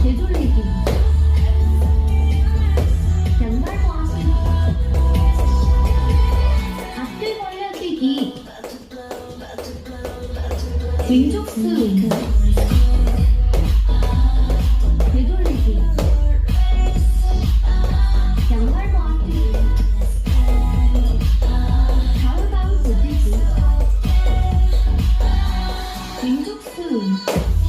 되돌리기. 양말 모아쓰기. 앞뒤 벌려뛰기. 왼쪽수. 되돌리기. 양말 모아쓰기. 가우가우 고지기. 왼쪽수.